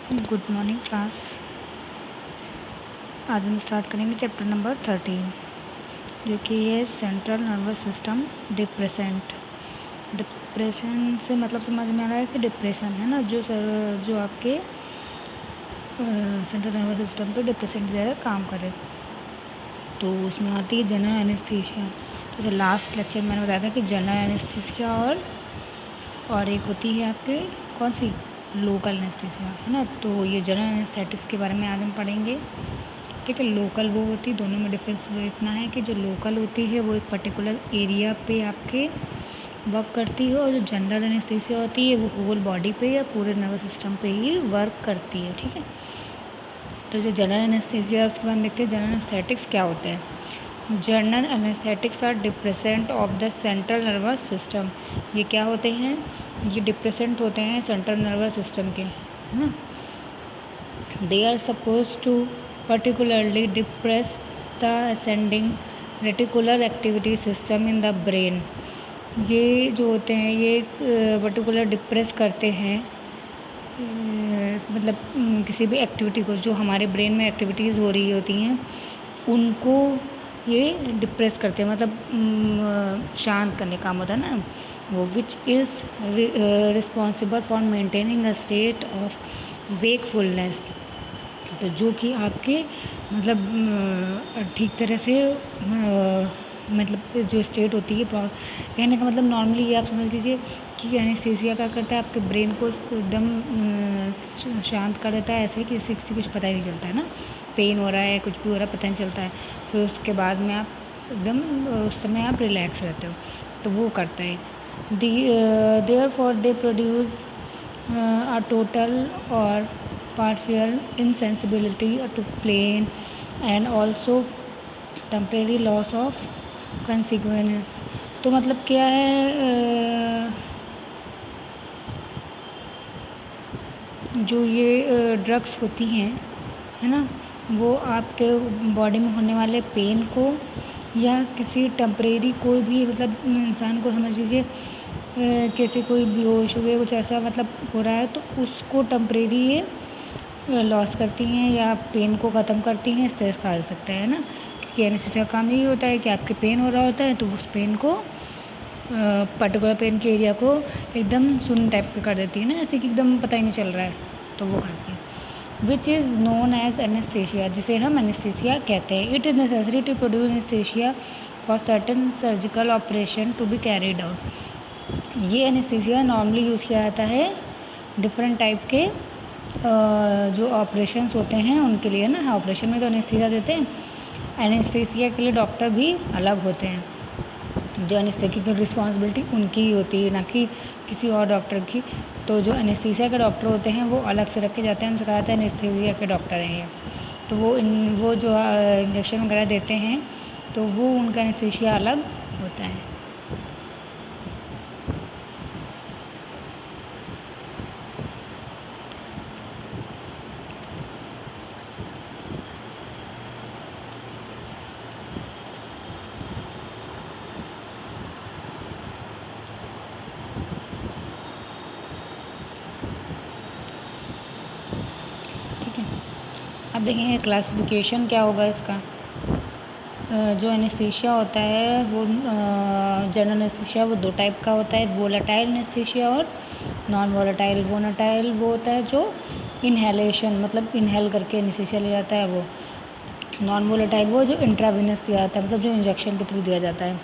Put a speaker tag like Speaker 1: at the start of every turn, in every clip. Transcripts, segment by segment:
Speaker 1: Good morning class. आज हम start करेंगे चैप्टर नंबर 13 जो कि है central nervous system depressant. Depression से मतलब समझ में आ रहा है कि डिप्रेशन है ना, जो आपके सेंट्रल नर्वस सिस्टम पे डिप्रेसेंट ज़्यादा काम करे। तो उसमें आती है जनरल एनेस्थीसिया। तो लास्ट लेक्चर में मैंने बताया था कि जनरल एनेस्थीसिया और एक होती है आपके कौन सी लोकल एनेस्थीसिया है ना। तो ये जनरल एनेस्थेटिक्स के बारे में आज हम पढ़ेंगे। ठीक है, लोकल वो होती है, दोनों में डिफरेंस इतना है कि जो लोकल होती है वो एक पर्टिकुलर एरिया पे आपके वर्क करती है, और जो जनरल एनेस्थीसिया होती है वो होल बॉडी पे या पूरे नर्वस सिस्टम पे ही वर्क करती है। ठीक है, तो जो जनरल एनेस्थीसिया है उसके बाद देखते हैं जनरल एनेस्थेटिक्स क्या होते हैं। General anaesthetics are depressant of the central nervous system. ये क्या होते हैं? ये डिप्रेसेंट होते हैं सेंट्रल नर्वस सिस्टम के, है ना। They are suppose to particularly depress the ascending reticular activity system in the brain. ये जो होते हैं ये पर्टिकुलर डिप्रेस करते हैं मतलब किसी भी एक्टिविटी को, जो हमारे ब्रेन में एक्टिविटीज़ हो रही होती हैं उनको ये डिप्रेस करते हैं, मतलब शांत करने का काम होता है ना वो। Which is responsible for maintaining a state of wakefulness. तो जो कि आपके मतलब ठीक तरह से मतलब जो स्टेट होती है, कहने का मतलब नॉर्मली ये आप समझ लीजिए कि एनेस्थीसिया क्या करता है, आपके ब्रेन को एकदम शांत कर देता है, ऐसे कि किसी कुछ पता ही नहीं चलता है ना, पेन हो रहा है कुछ भी हो रहा है पता नहीं चलता है। फिर उसके बाद में आप एकदम उस समय आप रिलैक्स रहते हो, तो वो करता है। Therefore they produce a total or partial insensibility to pain and also temporary loss of consciousness। तो मतलब क्या है, जो ये ड्रग्स होती हैं है ना, वो आपके बॉडी में होने वाले पेन को या किसी टेम्परेरी कोई भी मतलब इंसान को समझ लीजिए कैसे कोई बेहोश हो गया कुछ ऐसा मतलब हो रहा है, तो उसको टेम्परेरी ये लॉस करती हैं या पेन को ख़त्म करती हैं, इस तरह से कहा जा सकता है ना। क्योंकि एनेस्थीसिया का काम यही होता है कि आपके पेन हो रहा होता है तो उस पेन को पर्टिकुलर पेन के एरिया को एकदम सुन्न टाइप का कर देती है ना, ऐसे कि एकदम पता ही नहीं चल रहा है, तो वो करती है। Which is known as anaesthesia, जिसे हम एनेस्थीसिया कहते हैं। It is necessary to produce anaesthesia for certain surgical operation to be carried out. ये एनेस्थीसिया नॉर्मली यूज़ किया जाता है डिफरेंट टाइप के जो ऑपरेशंस होते हैं उनके लिए ना। ऑपरेशन में तो एनेस्थीसिया देते हैं, एनेस्थीसिया के लिए डॉक्टर भी अलग होते हैं, जो एनेस्थेटिक की रिस्पॉन्सिबिलिटी उनकी ही होती है ना कि किसी और डॉक्टर की। तो जो एनेस्थीसिया के डॉक्टर होते हैं वो अलग से रखे जाते हैं, उनसे कहा जाता है एनेस्थीसिया के डॉक्टर हैं ये। तो वो जो इंजेक्शन वगैरह देते हैं तो वो उनका एनेस्थीसिया अलग होता है। अब देखेंगे क्लासिफिकेशन क्या होगा इसका। जो एनेस्थीसिया होता है वो जनरल एनेस्थीसिया वो दो टाइप का होता है, वोलेटाइल एनेस्थीसिया और नॉन वोलेटाइल। वोलेटाइल वो होता है जो इनहेलेशन मतलब इनहेल करके एनेस्थीसिया लिया जाता है वो। नॉन वोलेटाइल वो जो इंट्रावेनस दिया जाता है, मतलब जो इंजेक्शन के थ्रू दिया जाता है।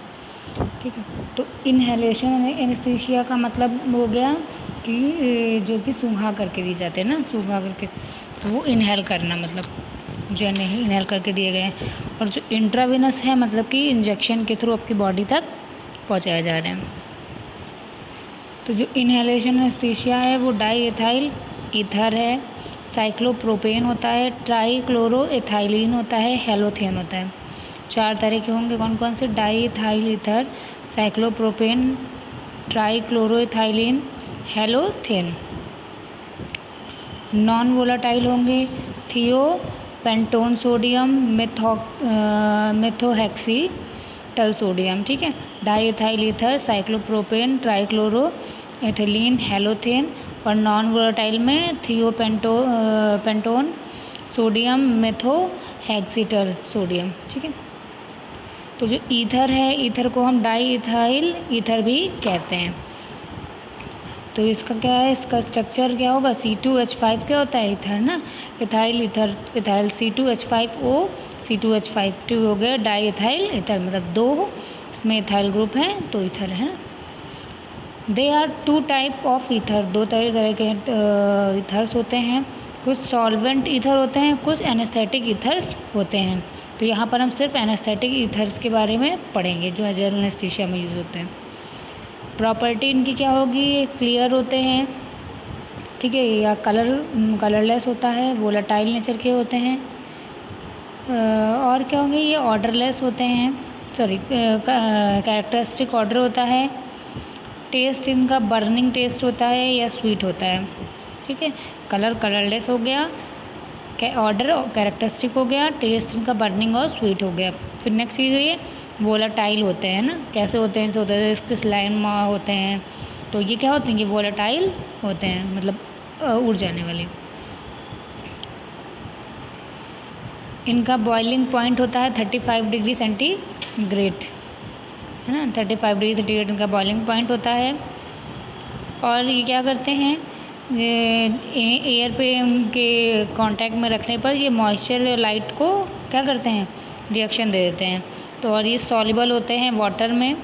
Speaker 1: ठीक है, तो इनहेलेशन एनेस्थीसिया का मतलब हो गया कि जो कि सूंघा करके दिए जाते हैं ना, सूंघा करके, तो वो इनहेल करना मतलब जो नहीं इनहेल करके दिए गए हैं। और जो इंट्रावेनस है मतलब कि इंजेक्शन के थ्रू आपकी बॉडी तक पहुंचाया जा रहे हैं। तो जो इनहेलेशन एनेस्थीसिया है वो डाई एथाइल ईथर है, साइक्लोप्रोपेन होता है, ट्राईक्लोरो एथाइलिन होता है, हेलोथेन होता है। चार तरह के होंगे, कौन कौन से? Diethyl ether, cyclopropane, trichloroethylene, halothane. Non volatile होंगे thiopentone sodium, methohexital sodium. ठीक है, diethyl ether, cyclopropane, trichloroethylene, halothane. और नॉन वोलेटाइल में पेंटोन सोडियम मेथोहेक्सीटर सोडियम। ठीक है, तो जो ईथर है, ईथर को हम डाई इथाइल ईथर भी कहते हैं। तो इसका क्या है, इसका स्ट्रक्चर क्या होगा, C2H5 क्या होता है, ईथर ना, ethyl ether ethyl C2H5O C2H5 हो गया डाई इथाइल ईथर, मतलब 2 इसमें इथाइल ग्रुप है तो ईथर है। They are 2 type of ether, 2 तरह के ईथर्स होते हैं। कुछ सॉल्वेंट ईथर होते हैं, कुछ एनेस्थेटिक ईथर्स होते हैं। तो यहाँ पर हम सिर्फ एनेस्थेटिक ईथर्स के बारे में पढ़ेंगे जो जनरल एनेस्थीसिया में यूज़ होते हैं। प्रॉपर्टी इनकी क्या होगी, क्लियर होते हैं, ठीक है, या कलरलेस होता है, वोलेटाइल नेचर के होते हैं, और क्या होंगे, ये ऑर्डरलेस होते हैं, सॉरी कैरेक्टरिस्टिक ऑर्डर होता है। टेस्ट इनका बर्निंग टेस्ट होता है या स्वीट होता है। ठीक है, कलरलेस हो गया, ऑर्डर कैरेक्टरिस्टिक हो गया, टेस्ट इनका बर्निंग और स्वीट हो गया। फिर नेक्स्ट चीज़ ये वोलेटाइल होते हैं ना, कैसे होते हैं, होते हैं इसके स्लाइम होते हैं, तो ये क्या होते हैं, ये वोलेटाइल होते हैं, मतलब उड़ जाने वाले। इनका बॉइलिंग पॉइंट होता है 35 डिग्री सेंटीग्रेड, है ना, 35 डिग्री सेंटीग्रेड इनका बॉइलिंग पॉइंट होता है। और ये क्या करते हैं, एयर पे के कांटेक्ट में रखने पर ये मॉइस्चर लाइट को क्या करते हैं, रिएक्शन दे देते हैं। तो और ये सॉल्युबल होते हैं वाटर में,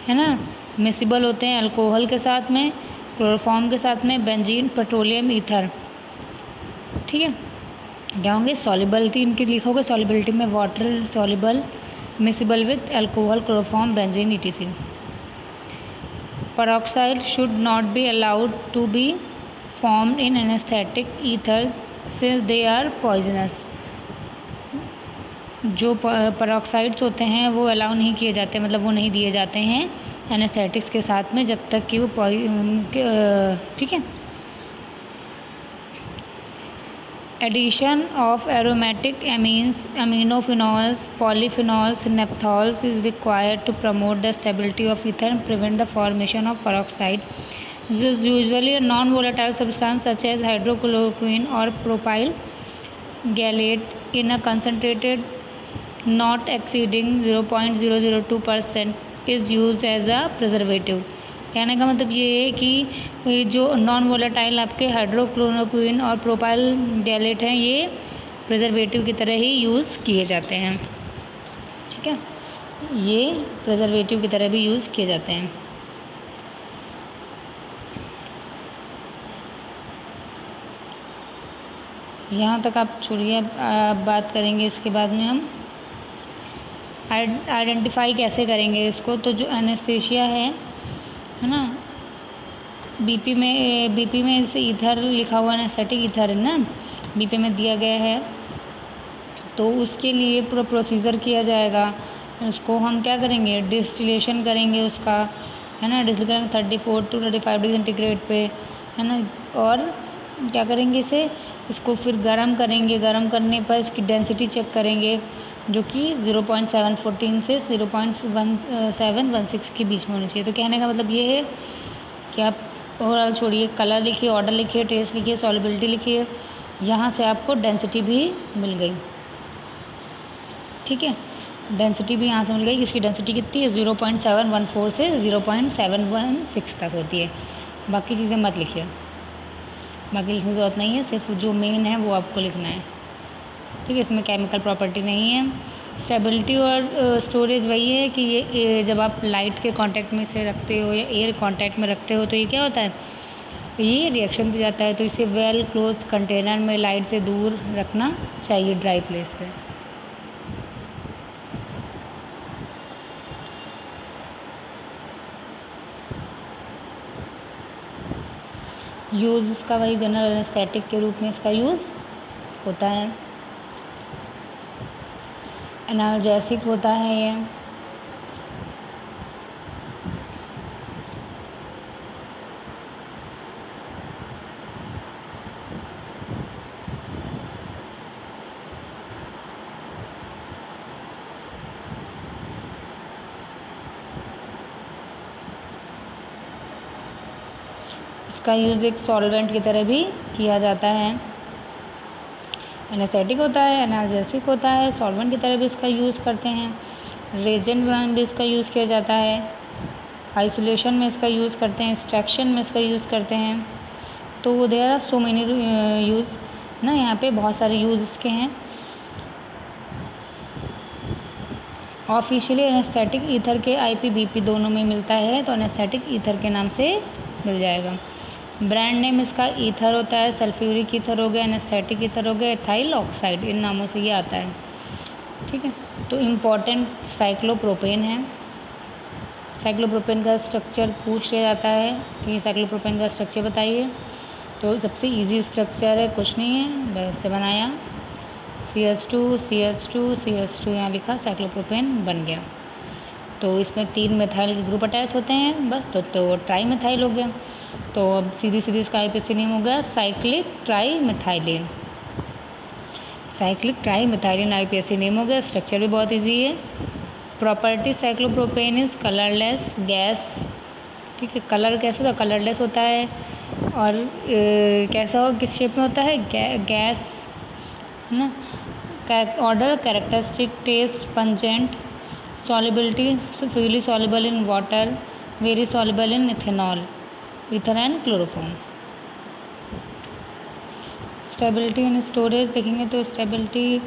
Speaker 1: है ना, मिसिबल होते हैं अल्कोहल के साथ में, क्लोरोफॉर्म के साथ में, बेंजीन, पेट्रोलियम, ईथर। ठीक है, क्या होंगे, सॉल्युबिलिटी इनकी लिखा होगा, सॉल्युबिलिटी में water soluble, miscible with alcohol, chloroform, benzene, etc. Peroxide should not be allowed to be formed in anesthetic ether since they are poisonous. जो पेरोक्साइड्स होते हैं वो अलाउ नहीं किए जाते, मतलब वो नहीं दिए जाते हैं एनेस्थेटिक्स के साथ में जब तक कि वो ठीक है। Addition of aromatic amines, aminophenol, polyphenols, naphthals is required to promote the stability of ether and prevent the formation of peroxide. This is usually a non-volatile substance such as hydrochloroquine or propyl gallate in a concentrated not exceeding 0.002% is used as a preservative. कहने का मतलब ये है कि जो non volatile आपके hydrochloroquine और propyl gallate हैं ये प्रिजर्वेटिव की तरह ही यूज़ किए जाते हैं। ठीक है, ये प्रिजर्वेटिव की तरह भी यूज़ किए जाते हैं। यहाँ तक आप छोड़िए, बात करेंगे इसके बाद में हम आइडेंटिफाई कैसे करेंगे इसको। तो जो एनेस्थीसिया है ना, बीपी में इसे ईथर लिखा हुआ एनेस्थेटिक ईथर है ना, बीपी में दिया गया है, तो उसके लिए पूरा प्रोसीजर किया जाएगा। उसको हम क्या करेंगे, डिस्टिलेशन करेंगे उसका, है ना, डिस्टिल करेंगे 34 to 35 डिग्री सेंटीग्रेड पे, है ना, और क्या करेंगे इसको फिर गर्म करेंगे। गर्म करने पर इसकी डेंसिटी चेक करेंगे जो कि 0.714 से 0.1716 के बीच में होनी चाहिए। तो कहने का मतलब ये है कि आप ओवरऑल छोड़िए, कलर लिखिए, ऑर्डर लिखिए, टेस्ट लिखिए, सॉल्युबिलिटी लिखिए, यहाँ से आपको डेंसिटी भी मिल गई। ठीक है, डेंसिटी भी यहाँ से मिल गई। इसकी डेंसिटी कितनी है, 0.714 से 0.716 तक होती है। बाकी चीज़ें मत लिखिए, बाकी लिखने की ज़रूरत नहीं है, सिर्फ जो मेन है वो आपको लिखना है। ठीक है, इसमें केमिकल प्रॉपर्टी नहीं है। स्टेबिलिटी और स्टोरेज वही है कि ये जब आप लाइट के कांटेक्ट में से रखते हो या एयर कांटेक्ट में रखते हो तो ये क्या होता है, ये रिएक्शन दे जाता है। तो इसे वेल क्लोज कंटेनर में लाइट से दूर रखना चाहिए, ड्राई प्लेस पे। यूज़ इसका वही जनरल एनेस्थेटिक के रूप में इसका यूज़ होता है। एनाल्जेसिक होता है ये। इसका यूज़ एक सॉल्वेंट की तरह भी किया जाता है। एनेस्थेटिक होता है, एनाल्जेसिक होता है, सॉल्वेंट की तरह भी इसका यूज़ करते हैं। रेजेंट में भी इसका यूज़ किया जाता है। आइसोलेशन में इसका यूज़ करते हैं, एक्सट्रैक्शन में इसका यूज़ करते हैं। तो there are so many use ना, यहाँ पे बहुत सारे यूज़ इसके हैं। ऑफिशियली एनेस्थेटिक ईथर के IPBP दोनों में मिलता है, तो एनेस्थेटिक ईथर के नाम से मिल जाएगा। ब्रांड नेम इसका ईथर होता है, सल्फ्यूरिक ईथर हो गया, एनेस्थेटिक ईथर हो गया, एथाइल ऑक्साइड, इन नामों से ये आता है। ठीक है, तो इम्पॉर्टेंट साइक्लोप्रोपेन है। साइक्लोप्रोपेन का स्ट्रक्चर पूछ लिया जाता है कि साइक्लोप्रोपेन का स्ट्रक्चर बताइए, तो सबसे इजी स्ट्रक्चर है, कुछ नहीं है, वैसे बनाया CH2 CH2 CH2 यहाँ लिखा, साइक्लोप्रोपेन बन गया। तो इसमें 3 मेथाइल के ग्रुप अटैच होते हैं बस, तो ट्राई मेथाइल हो गया। तो अब सीधी सीधी इसका IPC नेम हो गया cyclic try methylene. Cyclic try methylene IPSC name हो गया। स्ट्रक्चर भी बहुत ईजी है। Property cyclopropane is colourless gas. ठीक है, कलर कैसा होता है, कलरलेस होता है। और कैसा हो, किस शेप में होता है, गैस है ना। Odour characteristic taste pungent, solubility freely soluble in water, very soluble in ethanol, ether and chloroform। Stability and storage देखेंगे तो स्टेबिलिटी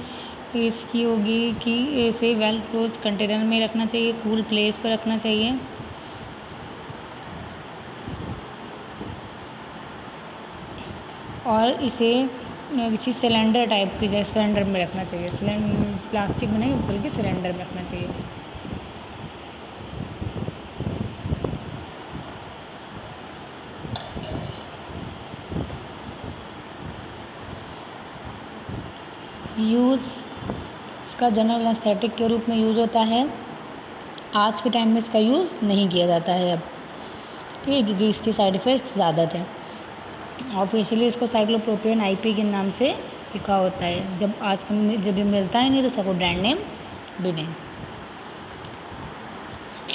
Speaker 1: इसकी होगी कि इसे वेल क्लोज कंटेनर में रखना चाहिए, कूल प्लेस पर रखना चाहिए। और इसे किसी सिलेंडर टाइप की जैसे सिलेंडर में रखना चाहिए, प्लास्टिक में नहीं बल्कि सिलेंडर में रखना चाहिए। यूज़ इसका जनरल एनेस्थेटिक के रूप में यूज़ होता है। आज के टाइम में इसका यूज़ नहीं किया जाता है अब, ठीक है, क्योंकि इसके साइड इफ़ेक्ट्स ज़्यादा थे। ऑफिशियली इसको साइक्लोप्रोपेन IP के नाम से लिखा होता है। जब जब ये मिलता ही नहीं तो सबको ब्रांड नेम भी नहीं।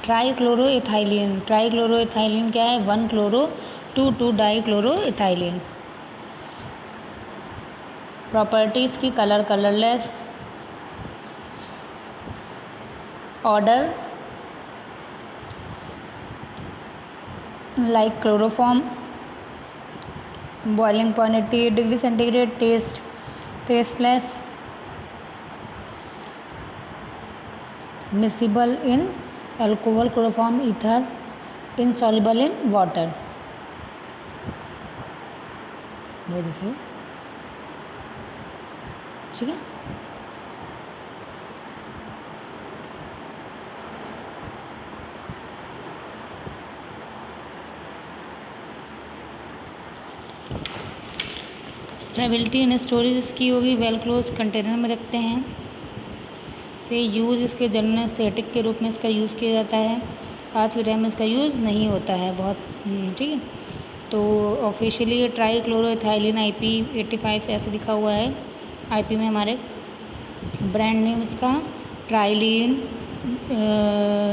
Speaker 1: ट्राईक्लोरोएथाइलिन, ट्राईक्लोरोएथाइलिन क्या है, 1-क्लोरो 2,2-डाईक्लोरोएथाइलिन। प्रॉपर्टीज़ की colour colourless, odour like chloroform, boiling point 88 degree centigrade, taste tasteless, miscible in alcohol, chloroform, ether, insoluble in water. ये देखिए, ठीक है। स्टेबिलिटी एंड स्टोरेज इसकी होगी, वेल क्लोज कंटेनर में रखते हैं। से यूज़ इसके जनरल एनेस्थेटिक के रूप में इसका यूज़ किया जाता है। आज के टाइम में इसका यूज़ नहीं होता है बहुत, ठीक है। तो ऑफिशियली ये ट्राईक्लोरोएथाइलिन IP85 ऐसे लिखा हुआ है IP में हमारे। ब्रांड नेम इसका ट्राइलिन,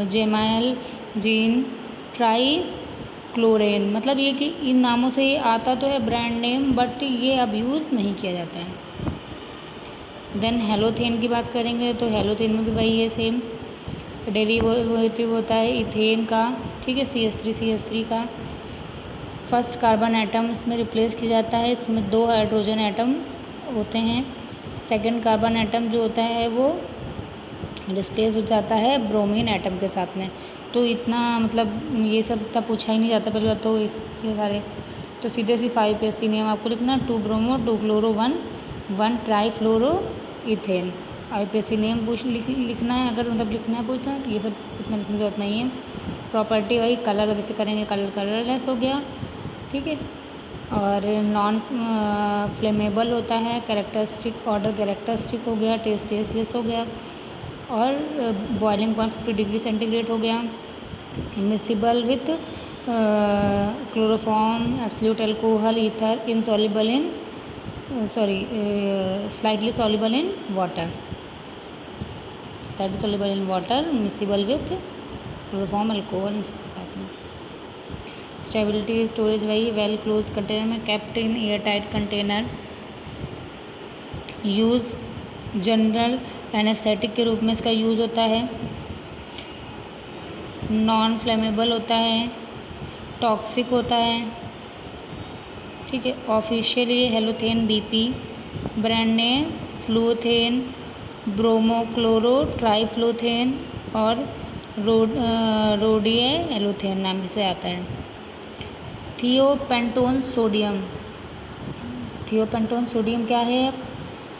Speaker 1: जेमाइल, जीन, ट्राई क्लोरेन। मतलब ये कि इन नामों से ये आता तो है ब्रांड नेम, बट ये अब यूज़ नहीं किया जाता है। देन हेलोथेन की बात करेंगे तो हेलोथेन में भी वही है, सेम डेरिवेटिव होता है इथेन का, ठीक है, CH3 का। फर्स्ट कार्बन एटम इसमें रिप्लेस किया जाता है, इसमें 2 हाइड्रोजन एटम होते हैं। सेकंड कार्बन एटम जो होता है वो डिस्प्लेस हो जाता है ब्रोमीन एटम के साथ में। तो इतना मतलब ये सब इतना पूछा ही नहीं जाता पहले बात तो ये सारे, तो सीधे सिर्फ IPSC नेम आपको लिखना 2 ब्रोमो 2 क्लोरो 1 ट्राई फ्लोरो इथेन। IPSC नेम लिखना है, अगर मतलब लिखना है पूछना, ये सब इतना लिखने की जरूरत नहीं है। प्रॉपर्टी वही कलर वैसे करेंगे, कलर कलरलेस हो गया, ठीक है। और नॉन फ्लेमेबल होता है, कैरेक्टरिस्टिक ऑर्डर कैरेक्टरिस्टिक हो गया, टेस्टलेस हो गया, और बॉइलिंग पॉइंट 50 डिग्री सेंटीग्रेड हो गया। Miscible with chloroform, absolute alcohol, ether, insoluble in slightly soluble in water, slightly soluble in water, miscible with chloroform, alcohol, इन सबके साथ में। स्टेबिलिटी स्टोरेज वही वेल क्लोज कंटेनर में, kept in air tight container. Use general anaesthetic के रूप में इसका यूज़ होता है। नॉन फ्लेमेबल होता है, टॉक्सिक होता है, ठीक है। Officially halothane BP, brand name fluothane, bromochlorotrifluoroethane और रोडिए एलोथेन नाम से आता है। थियोपेंटोन सोडियम, थियोपेंटोन सोडियम क्या है?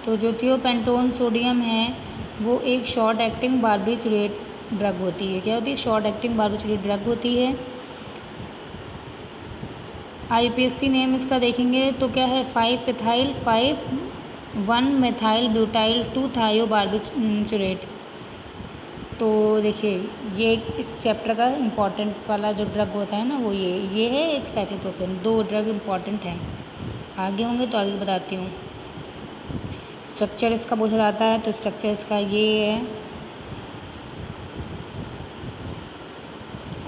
Speaker 1: तो जो थियोपेंटोन सोडियम है वो एक शॉर्ट एक्टिंग बार्बिचुरेट ड्रग होती है। क्या होती है? शॉर्ट एक्टिंग बार्बिचुरेट ड्रग होती है। आईपीएससी नेम इसका देखेंगे तो क्या है? 5-इथाइल 5-1-मेथाइल ब्यूटाइल 2-थायो बार्बिचुरेट। तो देखिए ये इस चैप्टर का इम्पॉर्टेंट वाला जो ड्रग होता है ना वो ये है एक साइक्लोप्रोपेन। 2 ड्रग इम्पॉर्टेंट हैं, आगे होंगे तो आगे बताती हूँ। स्ट्रक्चर इसका पूछा जाता है तो स्ट्रक्चर इसका ये है।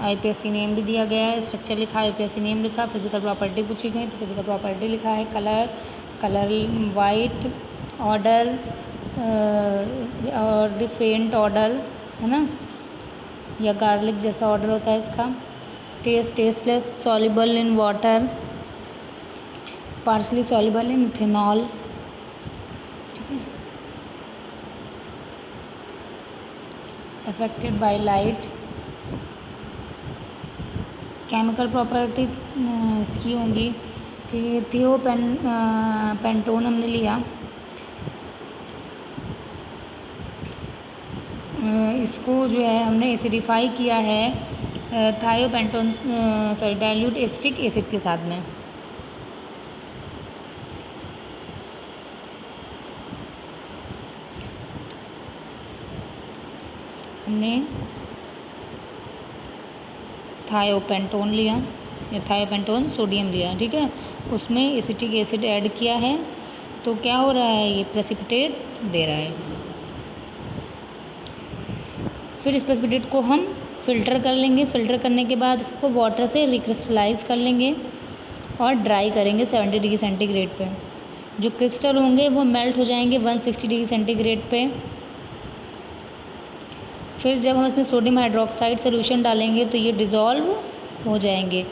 Speaker 1: आईपीएससी नेम भी दिया गया है, स्ट्रक्चर लिखा, आईपीएससी नेम लिखा। फिजिकल प्रॉपर्टी पूछी गई तो फिजिकल प्रॉपर्टी लिखा है। कलर वाइट, ऑर्डर और फेंट ऑर्डर है ना, या गार्लिक जैसा ऑर्डर होता है इसका। Tasteless, soluble in water, partially soluble in ethanol, ठीक है। Affected by light. Chemical property इसकी होंगी कि पेंटोन हमने लिया, इसको जो है हमने एसिडिफाई किया है थायोपेंटोन डाइल्यूट एसिटिक एसिड के साथ में। हमने थायोपेंटोन लिया या थायोपेंटोन सोडियम लिया, ठीक है। उसमें एसिटिक एसिड ऐड किया है तो क्या हो रहा है? ये प्रेसिपिटेट दे रहा है। फिर इस प्रेसिपिटेट को हम फ़िल्टर कर लेंगे। फ़िल्टर करने के बाद इसको वाटर से रिक्रिस्टलाइज कर लेंगे और ड्राई करेंगे 70 डिग्री सेंटीग्रेड पे। जो क्रिस्टल होंगे वो मेल्ट हो जाएंगे 160 डिग्री सेंटीग्रेड पे। फिर जब हम इसमें सोडियम हाइड्रोक्साइड सोल्यूशन डालेंगे तो ये डिज़ोल्व हो जाएंगे।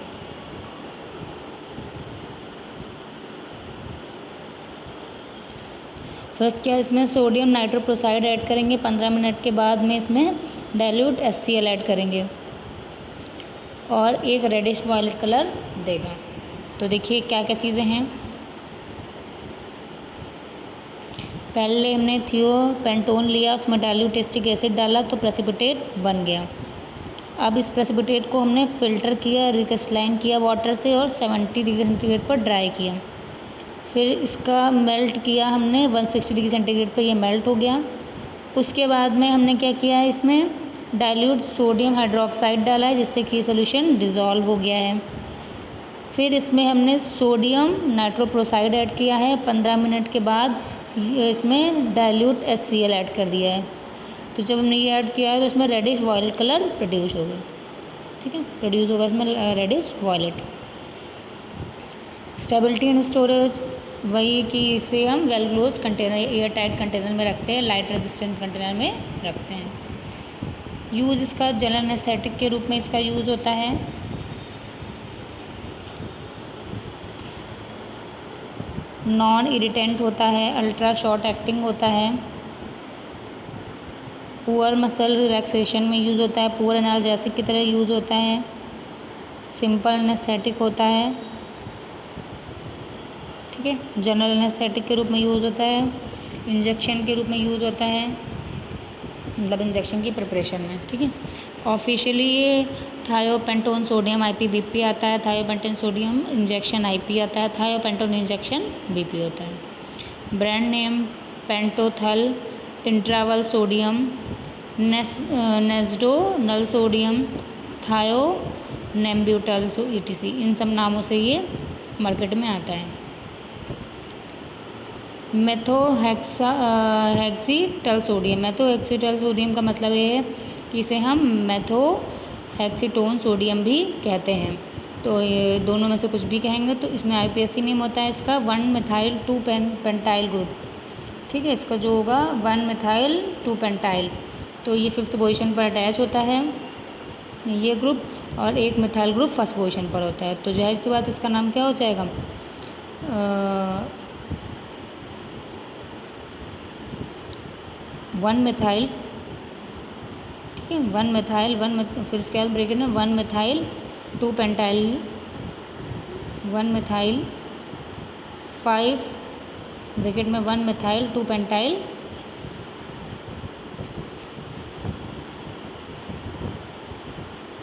Speaker 1: फर्स्ट क्या इसमें सोडियम नाइट्रोप्रोसाइड ऐड करेंगे। 15 मिनट के बाद में इसमें डाइल्यूट HCl ऐड करेंगे और एक रेडिश वायलेट कलर देगा। तो देखिए क्या क्या चीज़ें हैं। पहले हमने थियोपेंटोन लिया, उसमें डाइल्यूट एसिटिक एसिड डाला तो प्रेसिपिटेट बन गया। अब इस प्रेसिपिटेट को हमने फ़िल्टर किया, रिक्रिस्टलाइन किया वाटर से और 70 डिग्री सेंटीग्रेड पर ड्राई किया। फिर इसका मेल्ट किया हमने 160 डिग्री सेंटीग्रेड पर, ये मेल्ट हो गया। उसके बाद में हमने क्या किया, इसमें डाइल्यूट सोडियम हाइड्रोक्साइड डाला है जिससे कि सोल्यूशन डिज़ोल्व हो गया है। फिर इसमें हमने सोडियम नाइट्रोप्रोसाइड ऐड किया है। 15 मिनट के बाद इसमें डाइल्यूट HCl ऐड कर दिया है। तो जब हमने ये ऐड किया है तो इसमें रेडिश वॉयलेट कलर प्रोड्यूस होगा, ठीक है, प्रोड्यूस होगा इसमें reddish violet. Stability and storage वही कि इसे हम well close container, air tight container में रखते हैं, लाइट रेजिस्टेंट कंटेनर में रखते हैं। यूज़ इसका जनरल एनेस्थेटिक के रूप में इसका यूज़ होता है। नॉन इरिटेंट होता है, अल्ट्रा शॉर्ट एक्टिंग होता है, पुअर मसल रिलैक्सेशन में यूज़ होता है, पुअर एनाल्जेसिक की तरह यूज़ होता है, सिंपल एनेस्थेटिक होता है, ठीक है, जनरल एनेस्थेटिक के रूप में यूज़ होता है, इंजेक्शन के रूप में यूज़ होता है, मतलब इंजेक्शन की प्रिपरेशन में, ठीक है। ऑफिशियली ये थायोपेंटोन सोडियम IPBP आता है, थायोपेंटोन सोडियम इंजेक्शन IP आता है, थायोपेंटोन इंजेक्शन BP होता है। ब्रांड नेम पेंटोथल, इंट्रावल सोडियम, नेस्डो नल सोडियम, थायो नेम्ब्यूटल ETC, इन सब नामों से ये मार्केट में आता है। मेथोहेक्सीटल सोडियम, मेथोहेक्सीटल सोडियम का मतलब ये है कि इसे हम मेथोहेक्सीटोन सोडियम भी कहते हैं। तो ये दोनों में से कुछ भी कहेंगे तो इसमें IPSC नेम होता है इसका 1-methyl 2-pentyl ग्रुप। ठीक है, इसका जो होगा 1-methyl 2-pentyl। तो ये 5th पोजीशन पर अटैच होता है ये ग्रुप, और एक मिथाइल ग्रुप 1st पोजीशन पर होता है। तो जाहिर सी बात इसका नाम क्या हो जाएगा, 1-methyl। ठीक है, 1-methyl फिर इसके बाद ब्रैकेट में 1-methyl 2-pentyl 1-methyl 5 ब्रैकेट में 1-methyl 2-pentyl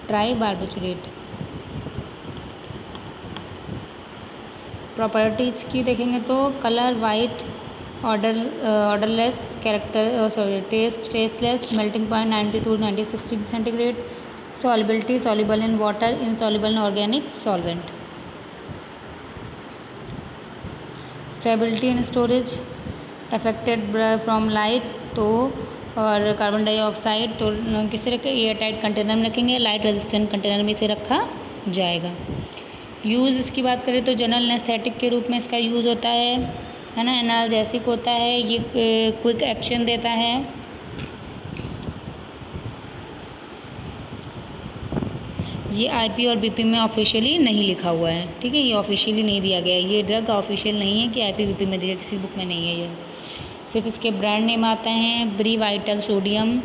Speaker 1: ट्राईबारबिटूरेट। प्रॉपर्टीज़ की देखेंगे तो colour white, odourless, character tasteless, melting point 92-96 degree centigrade, solubility soluble in water, insoluble in organic solvent, stability in storage, affected from light, तो और carbon dioxide तो किसे रखें, air tight container में रखेंगे, लाइट रेजिस्टेंट कंटेनर में इसे रखा जाएगा। यूज़ इसकी बात करें तो जनरल एनेस्थेटिक के रूप में इसका यूज़ होता है ना, एनाल्जेसिक होता है, ये क्विक एक्शन देता है। ये IP और BP में ऑफिशियली नहीं लिखा हुआ है। ठीक है, ये ऑफिशियली नहीं दिया गया है, ये ड्रग ऑफिशियल नहीं है कि IP BP में दिया, किसी बुक में नहीं है ये, सिर्फ इसके ब्रांड नेम आते हैं ब्रीवाइटल सोडियम,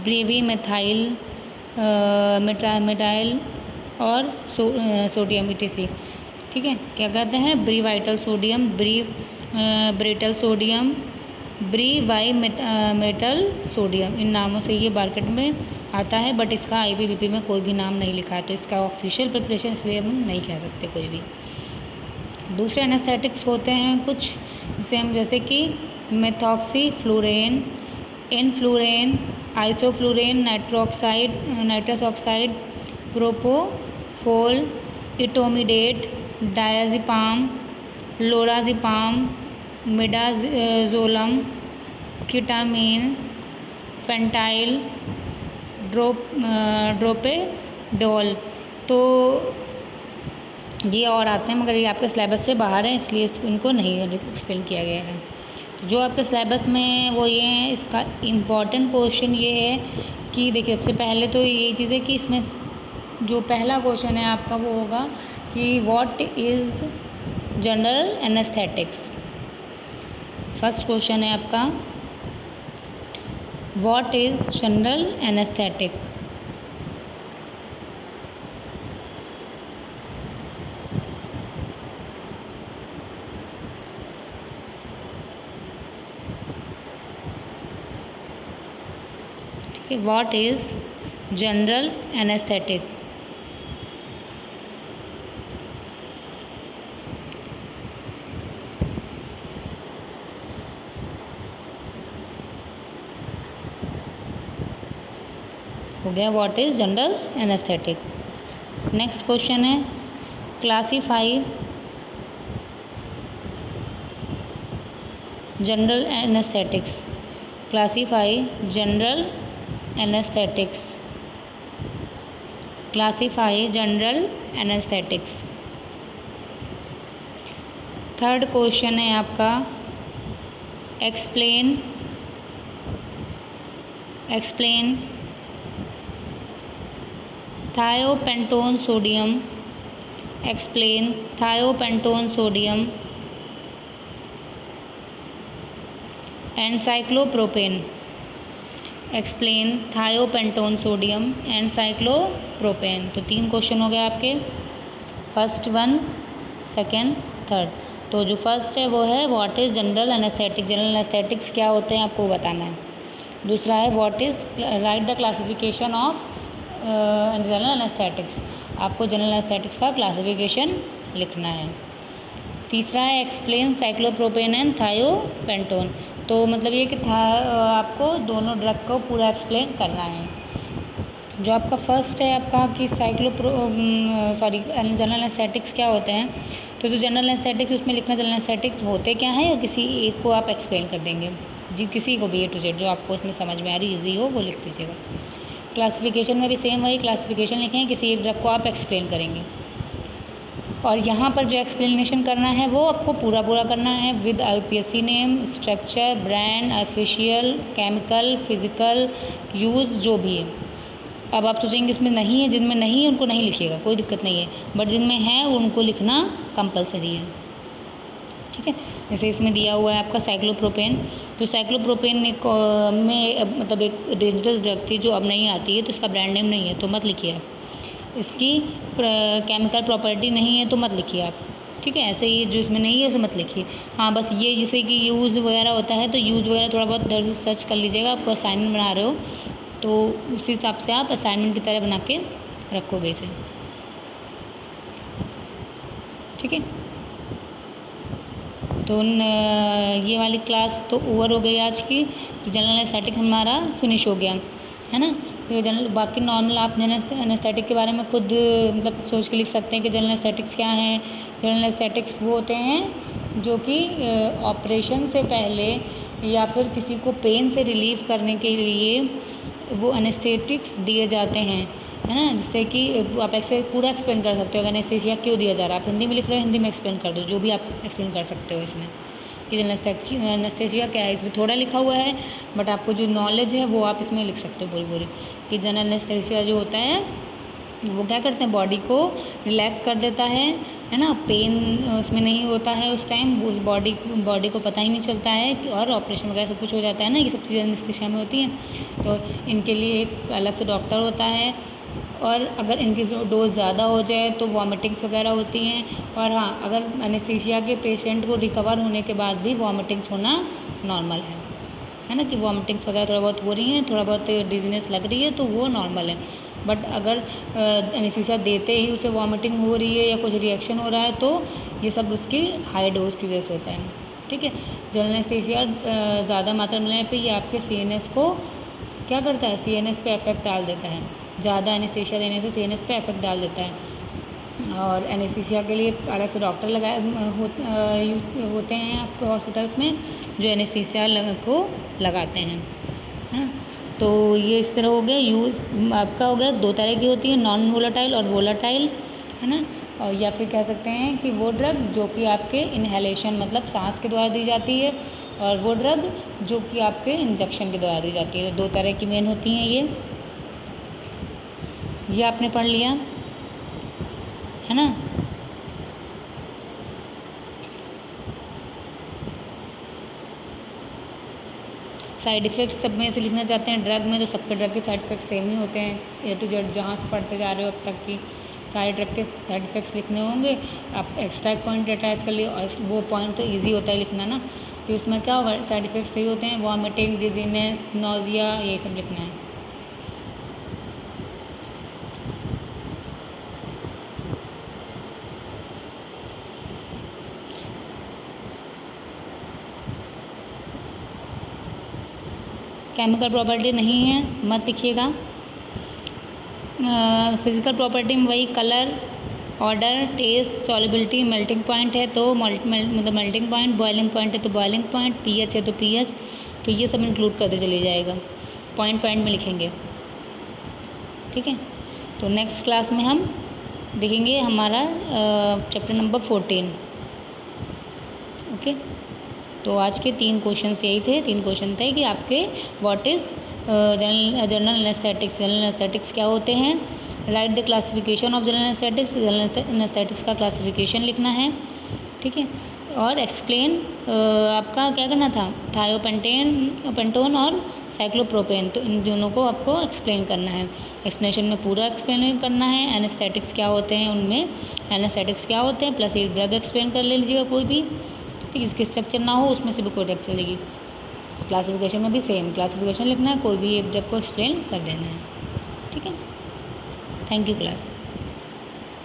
Speaker 1: ब्रीवी मिथाइल मिटाइल और सोडियम ETC। ठीक है, क्या कहते हैं, ब्रीवाइटल sodium, brittle sodium, ब्रीवाई metal sodium, इन नामों से ये मार्केट में आता है, बट इसका IP BP में कोई भी नाम नहीं लिखा है, तो इसका ऑफिशियल प्रिपरेशन इसलिए हम नहीं कह सकते कोई भी। दूसरे एनेस्थेटिक्स होते हैं कुछ, जैसे कि methoxyflurane, enflurane, isoflurane, nitrous oxide, propofol, etomidate, diazepam, lorazepam, midazolam, ketamine, fentanyl, droperidol. तो ये और आते हैं, मगर ये आपके सिलेबस से बाहर है, इसलिए इनको नहीं एक्सप्लेन किया गया है। तो जो आपके सिलेबस में वो ये हैं, इसका इम्पॉर्टेंट क्वेश्चन ये है कि देखिए, सबसे पहले तो यही चीज़ है कि इसमें जो पहला क्वेश्चन है आपका वो होगा कि what is general anaesthetics. First question है आपका what is general anaesthetic. What is general anesthetic? हो गया what is general anaesthetic. Next question है classify general anaesthetics. Classify general anaesthetics. Classify general anaesthetics. Third question है आपका explain thiopentone sodium. Explain thiopentone sodium and cyclopropane. Explain thiopentone sodium and cyclopropane. तो 3 question हो गए आपके, first one, second, third. तो जो first है वो है what is general anaesthetic. General anaesthetics क्या होते हैं आपको बताना है। दूसरा है what is right the classification of general anaesthetics. आपको जनरल एनेस्थेटिक्स का क्लासिफिकेशन लिखना है। तीसरा है एक्सप्लेन साइक्लोप्रोपेन एंड थायोपेंटोन। तो मतलब ये कि आपको दोनों ड्रग को पूरा एक्सप्लेन करना है। जो आपका फर्स्ट है आपका कि जनरल एनेस्थेटिक्स क्या होते हैं, तो जो जनरल एनेस्थेटिक्स उसमें लिखना जनरल एनेस्थेटिक्स होते क्या हैं, और किसी एक को आप एक्सप्लेन कर देंगे जी, किसी को भी A to Z जो आपको इसमें समझ में आ रही इजी हो वो लिख दीजिएगा। क्लासिफिकेशन में भी सेम वही क्लासिफिकेशन लिखें, किसी एक ड्रग को आप एक्सप्लेन करेंगे। और यहाँ पर जो एक्सप्लेनेशन करना है वो आपको पूरा करना है with IUPAC name, structure, brand, official, chemical, physical use, जो भी है। अब आप सोचेंगे इसमें नहीं है, जिनमें नहीं है उनको नहीं लिखिएगा, कोई दिक्कत नहीं है, बट जिनमें है उनको लिखना कंपलसरी है, ठीक है। जैसे इसमें दिया हुआ है आपका साइक्लोप्रोपेन, तो साइक्लोप्रोपेन में मतलब एक डेंजरस ड्रग थी जो अब नहीं आती है, तो इसका ब्रांड नेम नहीं है तो मत लिखिए आप। इसकी केमिकल प्रॉपर्टी नहीं है तो मत लिखिए आप, ठीक है। ऐसे ही जो इसमें नहीं है उसे मत लिखिए। हाँ बस ये जैसे कि यूज़ वगैरह होता है तो यूज़ वगैरह थोड़ा बहुत इधर से सर्च कर लीजिएगा, आपको असाइनमेंट बना रहे हो तो उसी हिसाब से आप असाइनमेंट की तरह बना के रखोगे इसे, ठीक है। तो ये वाली क्लास तो ओवर हो गई आज की। तो जनरल एनेस्थेटिक हमारा फिनिश हो गया है ना। तो जनरल बाकी नॉर्मल आप जनरल एनेस्थेटिक के बारे में खुद मतलब सोच के लिख सकते हैं कि जनरल एनेस्थेटिक्स क्या है। जनरल एनेस्थेटिक्स वो होते हैं जो कि ऑपरेशन से पहले या फिर किसी को पेन से रिलीव करने के लिए वो एनेस्थेटिक्स दिए जाते हैं, है ना। जिससे कि आप ऐसे पूरा एक्सप्लेन कर सकते हो एनेस्थीसिया क्यों दिया जा रहा है। आप हिंदी में लिख रहे हो, हिंदी में एक्सप्लेन कर दो, जो भी आप एक्सप्लेन कर सकते हो इसमें कि एनेस्थीसिया क्या है। इसमें थोड़ा लिखा हुआ है बट आपको जो नॉलेज है वो आप इसमें लिख सकते हो पूरी कि जनरल एनेस्थीसिया जो होता है वो क्या करते हैं, बॉडी को रिलैक्स कर देता है ना। पेन उसमें नहीं होता है उस टाइम, उस बॉडी को पता ही नहीं चलता है कि और ऑपरेशन वगैरह सब कुछ हो जाता है ना। ये सब चीज़ें एनेस्थीसिया में होती हैं। तो इनके लिए एक अलग से डॉक्टर होता है, और अगर इनकी डोज ज़्यादा हो जाए तो वॉमिटिंग्स वगैरह होती हैं। और हाँ, अगर एनेस्थीसिया के पेशेंट को रिकवर होने के बाद भी वॉमिटिंग्स होना नॉर्मल है ना, कि वॉमिटिंग्स वगैरह थोड़ा बहुत हो रही हैं, थोड़ा बहुत डिजीनेस लग रही है तो वो नॉर्मल है। बट अगर एनेस्थीसिया देते ही उसे वॉमिटिंग हो रही है या कुछ रिएक्शन हो रहा है तो ये सब उसकी हाई डोज की वजह से होता है, ठीक है। जनरल एनेस्थीसिया ज़्यादा मात्रा में लेने पे ये आपके CNS को क्या करता है, CNS पे इफेक्ट डाल देता है। ज़्यादा एनेस्थीसिया देने से CNS पे इफेक्ट डाल देता है। और एनेस्थीसिया के लिए अलग से डॉक्टर होते हैं आपके हॉस्पिटल्स में जो एनेस्थीसिया को लगाते हैं, है ना। तो ये इस तरह हो गया। यूज़ आपका हो गया, दो तरह की होती है, नॉन वोलेटाइल और वोलेटाइल, है ना। और या फिर कह सकते हैं कि वो ड्रग जो कि आपके इनहेलेशन मतलब सांस के द्वारा दी जाती है, और वो ड्रग जो कि आपके इंजेक्शन के द्वारा दी जाती है। दो तरह की मेन होती हैं ये आपने पढ़ लिया, है ना। साइड इफ़ेक्ट सब में से लिखना चाहते हैं ड्रग में, तो सबके ड्रग के साइड इफ़ेक्ट सेम ही होते हैं। A to Z जहाँ से पढ़ते जा रहे हो अब तक की सारे ड्रग के साइड इफ़ेक्ट्स लिखने होंगे। आप एक्स्ट्रा एक पॉइंट अटैच कर लिए, और वो पॉइंट तो ईजी होता है लिखना ना। तो इसमें क्या होगा, साइड इफ़ेक्ट्स सही होते हैं, वॉमिटिंग, डिजीनेस, नोजिया, ये सब लिखना है। केमिकल प्रॉपर्टी नहीं है, मत लिखिएगा। फिज़िकल प्रॉपर्टी में वही colour, odour, taste, solubility, melting point है तो मतलब मेल्टिंग पॉइंट, बॉइलिंग पॉइंट है तो बॉइलिंग पॉइंट, pH है तो pH, तो ये सब इंक्लूड करते चले जाएगा, पॉइंट में लिखेंगे, ठीक है। तो नेक्स्ट क्लास में हम देखेंगे हमारा चैप्टर नंबर 14, ओके। तो आज के 3 क्वेश्चन यही थे। 3 क्वेश्चन थे कि आपके what is general anaesthetics, general anaesthetics क्या होते हैं, right the classification of general anaesthetics, general anaesthetics का क्लासिफिकेशन लिखना है, ठीक है। और एक्सप्लेन आपका क्या करना था, थायोपेंटोन और साइक्लोप्रोपेन, तो इन दोनों को आपको एक्सप्लेन करना है। एक्सप्लेनेशन में पूरा एक्सप्लेन करना है, एनेस्थेटिक्स क्या होते हैं, उनमें एनेस्थेटिक्स क्या होते हैं, प्लस एक ड्रग एक्सप्लेन कर ले लीजिएगा कोई भी, ठीक है। इसके स्ट्रक्चर ना हो उसमें से भी कोई ड्रग चलेगी। क्लासिफिकेशन में भी सेम क्लासिफिकेशन लिखना है, कोई भी एक ड्रग को एक्सप्लेन कर देना है, ठीक है। Thank you class.